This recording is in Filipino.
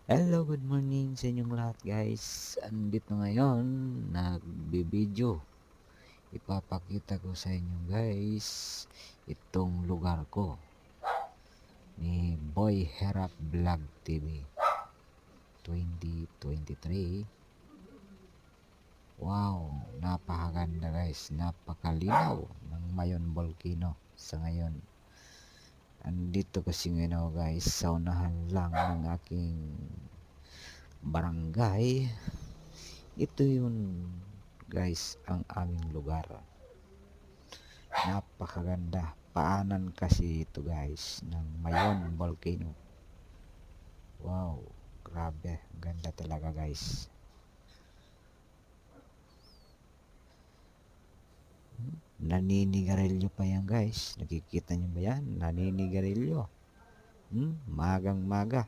Hello, good morning sa inyong lahat guys. Andito ngayon, nagbibideo. Ipapakita ko sa inyo guys, itong lugar ko ni Boy Herap Vlog TV 2023. Wow, napakaganda guys, napakalinaw ng Mayon Volcano sa ngayon. Andito kasi ngayon ako guys, sa unahan lang ng aking barangay. Ito yun guys, ang aming lugar. Napakaganda. Paanan kasi ito guys ng Mayon Volcano. Wow, grabe. Ganda talaga guys. Naninigarilyo pa yan guys. Nakikita nyo ba yan? Naninigarilyo. Magang maga.